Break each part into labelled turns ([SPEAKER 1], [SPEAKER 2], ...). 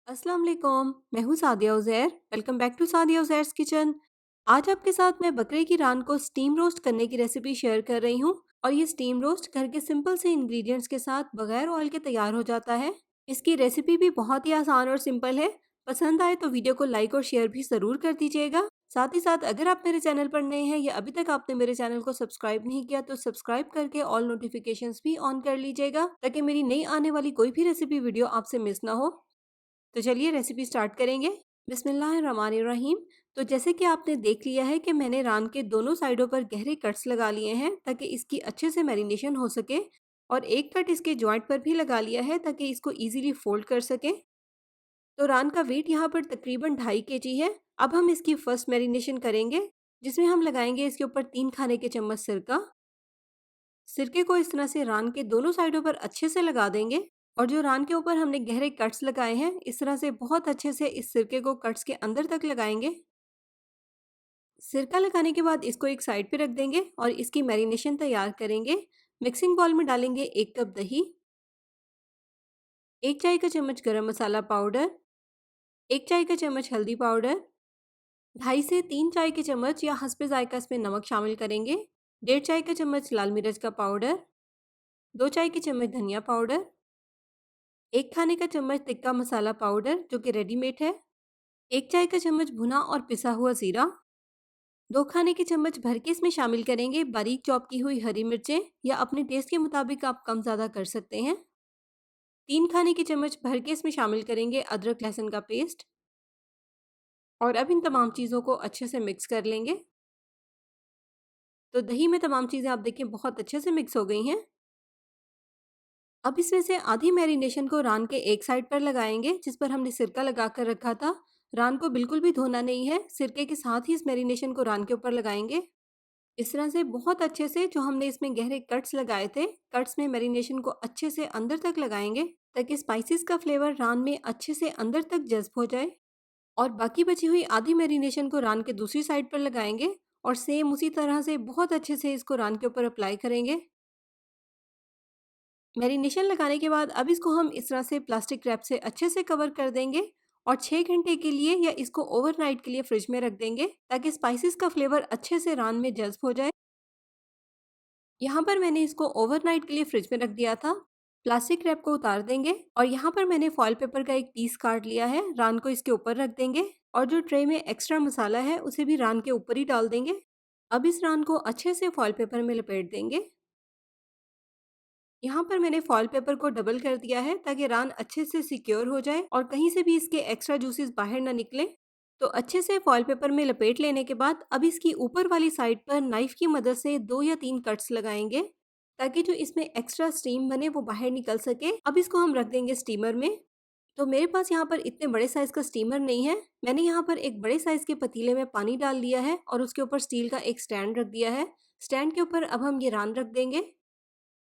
[SPEAKER 1] अस्सलाम वालेकुम। मैं हूँ Sadia Uzair. Welcome back to Sadia Uzair's kitchen. आज आपके साथ मैं बकरे की रान को स्टीम रोस्ट करने की रेसिपी शेयर कर रही हूँ और ये स्टीम रोस्ट घर के सिंपल से इंग्रेडिएंट्स के साथ बगैर ऑयल के तैयार हो जाता है। इसकी रेसिपी भी बहुत ही आसान और सिंपल है। पसंद आए तो वीडियो को लाइक और शेयर भी ज़रूर कर दीजिएगा। साथ ही साथ अगर आप मेरे चैनल पर नए हैं या अभी तक आपने मेरे चैनल को सब्सक्राइब नहीं किया तो सब्सक्राइब करके ऑल नोटिफिकेशंस भी ऑन कर लीजिएगा ताकि मेरी नई आने वाली कोई भी रेसिपी वीडियो आपसे मिस ना हो। तो चलिए रेसिपी स्टार्ट करेंगे। बिस्मिल्लाहिर्रहमानिर्रहीम। तो जैसे कि आपने देख लिया है कि मैंने रान के दोनों साइडों पर गहरे कट्स लगा लिए हैं ताकि इसकी अच्छे से मैरिनेशन हो सके, और एक कट इसके जॉइंट पर भी लगा लिया है ताकि इसको इजीली फोल्ड कर सकें। तो रान का वेट यहाँ पर तकरीबन 2.5 kg है। अब हम इसकी फर्स्ट मैरिनेशन करेंगे, जिसमें हम लगाएंगे इसके ऊपर 3 खाने के चम्मच सिरका। सिरके को इस तरह से रान के दोनों साइडों पर अच्छे से लगा देंगे, और जो रान के ऊपर हमने गहरे कट्स लगाए हैं इस तरह से बहुत अच्छे से इस सिरके को कट्स के अंदर तक लगाएंगे। सिरका लगाने के बाद इसको एक साइड पे रख देंगे और इसकी मैरिनेशन तैयार करेंगे। मिक्सिंग बाउल में डालेंगे 1 कप दही, 1 चाय का चम्मच गरम मसाला पाउडर, 1 चाय का चम्मच हल्दी पाउडर, 2.5 से 3 चाय के चम्मच या हस्बे जायका इसमें नमक शामिल करेंगे, 1.5 चाय का चम्मच लाल मिर्च का पाउडर, 2 चाय के चम्मच धनिया पाउडर, 1 खाने का चम्मच तिक्का मसाला पाउडर जो कि रेडीमेड है, 1 चाय का चम्मच भुना और पिसा हुआ जीरा, 2 खाने के चम्मच भर के इसमें शामिल करेंगे बारीक चॉप की हुई हरी मिर्चें, या अपने टेस्ट के मुताबिक आप कम ज़्यादा कर सकते हैं। 3 खाने के चम्मच भर के इसमें शामिल करेंगे अदरक लहसुन का पेस्ट, और अब इन तमाम चीज़ों को अच्छे से मिक्स कर लेंगे। तो दही में तमाम चीज़ें आप देखें बहुत अच्छे से मिक्स हो गई हैं। अब इसमें से आधी मैरिनेशन को रान के एक साइड पर लगाएंगे जिस पर हमने सिरका लगा कर रखा था। रान को बिल्कुल भी धोना नहीं है, सिरके के साथ ही इस मैरिनेशन को रान के ऊपर लगाएंगे। इस तरह से बहुत अच्छे से जो हमने इसमें गहरे कट्स लगाए थे, कट्स में मैरिनेशन को अच्छे से अंदर तक लगाएंगे ताकि स्पाइसेस का फ्लेवर रान में अच्छे से अंदर तक जज्ब हो जाए। और बाकी बची हुई आधी मैरिनेशन को रान के दूसरी साइड पर लगाएंगे और सेम उसी तरह से बहुत अच्छे से इसको रान के ऊपर अप्लाई करेंगे। मैरिनेशन लगाने के बाद अब इसको हम इस तरह से प्लास्टिक रैप से अच्छे से कवर कर देंगे और 6 घंटे के लिए या इसको ओवरनाइट के लिए फ्रिज में रख देंगे ताकि स्पाइसेस का फ्लेवर अच्छे से रान में जज्ब हो जाए। यहाँ पर मैंने इसको ओवरनाइट के लिए फ्रिज में रख दिया था। प्लास्टिक रैप को उतार देंगे और यहाँ पर मैंने फॉइल पेपर का एक पीस काट लिया है। रान को इसके ऊपर रख देंगे और जो ट्रे में एक्स्ट्रा मसाला है उसे भी रान के ऊपर ही डाल देंगे। अब इस रान को अच्छे से फॉइल पेपर में लपेट देंगे। यहाँ पर मैंने फॉइल पेपर को डबल कर दिया है ताकि रान अच्छे से सिक्योर हो जाए और कहीं से भी इसके एक्स्ट्रा जूसेस बाहर ना निकले। तो अच्छे से फॉइल पेपर में लपेट लेने के बाद अब इसकी ऊपर वाली साइड पर नाइफ की मदद से 2 या 3 कट्स लगाएंगे ताकि जो इसमें एक्स्ट्रा स्टीम बने वो बाहर निकल सके। अब इसको हम रख देंगे स्टीमर में। तो मेरे पास यहाँ पर इतने बड़े साइज का स्टीमर नहीं है। मैंने यहाँ पर एक बड़े साइज के पतीले में पानी डाल लिया है और उसके ऊपर स्टील का एक स्टैंड रख दिया है। स्टैंड के ऊपर अब हम ये रान रख देंगे,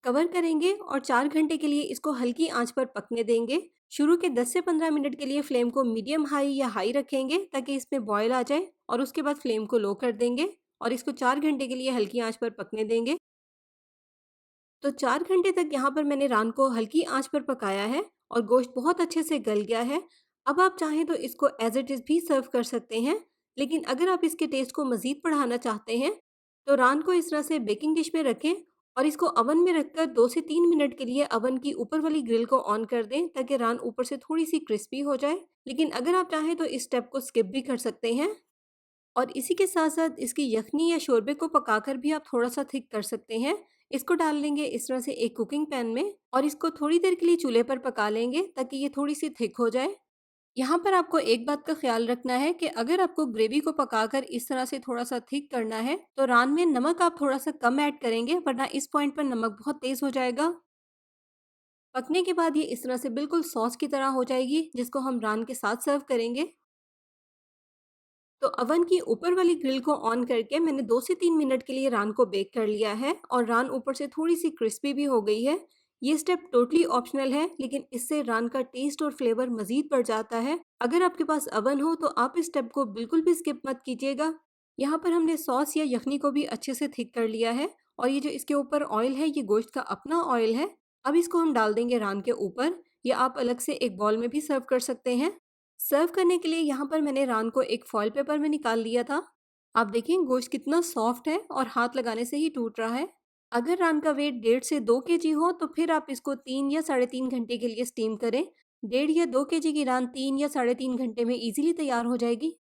[SPEAKER 1] कवर करेंगे और 4 घंटे के लिए इसको हल्की आंच पर पकने देंगे। शुरू के 10 से 15 मिनट के लिए फ्लेम को मीडियम हाई या हाई रखेंगे ताकि इसमें बॉयल आ जाए, और उसके बाद फ्लेम को लो कर देंगे और इसको 4 घंटे के लिए हल्की आंच पर पकने देंगे। तो 4 घंटे तक यहाँ पर मैंने रान को हल्की आंच पर पकाया है और गोश्त बहुत अच्छे से गल गया है। अब आप चाहें तो इसको एज इट इज़ भी सर्व कर सकते हैं, लेकिन अगर आप इसके टेस्ट को मज़ीद बढ़ाना चाहते हैं तो रान को इस तरह से बेकिंग डिश में रखें और इसको ओवन में रखकर 2 से 3 मिनट के लिए ओवन की ऊपर वाली ग्रिल को ऑन कर दें ताकि रान ऊपर से थोड़ी सी क्रिस्पी हो जाए। लेकिन अगर आप चाहें तो इस स्टेप को स्किप भी कर सकते हैं। और इसी के साथ-साथ इसकी यखनी या शोरबे को पकाकर भी आप थोड़ा-सा थिक कर सकते हैं। इसको डाल लेंगे इस तरह से एक कुकिंग पैन में और इसको थोड़ी देर के लिए चूल्हे पर पका लेंगे ताकि ये थोड़ी-सी थिक हो जाए। यहाँ पर आपको एक बात का ख़्याल रखना है कि अगर आपको ग्रेवी को पकाकर इस तरह से थोड़ा-सा थिक करना है, तो रान में नमक आप थोड़ा-सा कम ऐड करेंगे, वरना इस पॉइंट पर नमक बहुत तेज़ हो जाएगा। पकने के बाद ये इस तरह से बिल्कुल सॉस की तरह हो जाएगी, जिसको हम रान के साथ सर्व करेंगे। तो अवन की ऊपर वाली ग्रिल को ऑन करके मैंने 2 से 3 मिनट के लिए रान को बेक कर लिया है और रान ऊपर से थोड़ी-सी क्रिस्पी भी हो गई है। ये स्टेप टोटली ऑप्शनल है, लेकिन इससे रान का टेस्ट और फ्लेवर मज़ीद बढ़ जाता है। अगर आपके पास अवन हो तो आप इस स्टेप को बिल्कुल भी स्किप मत कीजिएगा। यहाँ पर हमने सॉस या यखनी को भी अच्छे से थिक कर लिया है और ये जो इसके ऊपर ऑयल है ये गोश्त का अपना ऑयल है। अब इसको हम डाल देंगे रान के ऊपर, या आप अलग से एक बाउल में भी सर्व कर सकते हैं। सर्व करने के लिए यहाँ पर मैंने रान को एक फॉइल पेपर में निकाल लिया था। आप देखें गोश्त कितना सॉफ्ट है और हाथ लगाने से ही टूट रहा है। अगर रान का वेट 1.5 से 2 केजी हो तो फिर आप इसको 3 या 3.5 घंटे के लिए स्टीम करें। 1.5 या 2 केजी की रान 3 या 3.5 घंटे में इजीली तैयार हो जाएगी।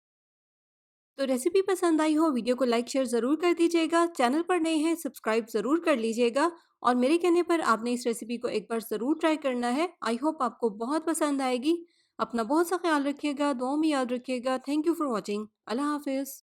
[SPEAKER 1] तो रेसिपी पसंद आई हो वीडियो को लाइक शेयर ज़रूर कर दीजिएगा। चैनल पर नए हैं सब्सक्राइब ज़रूर कर लीजिएगा और मेरे कहने पर आपने इस रेसिपी को एक बार ज़रूर ट्राई करना है। आई होप आपको बहुत पसंद आएगी। अपना बहुत सा ख्याल रखिएगा, दुआओं में याद रखिएगा। Thank you for watching. अल्लाह हाफिज़।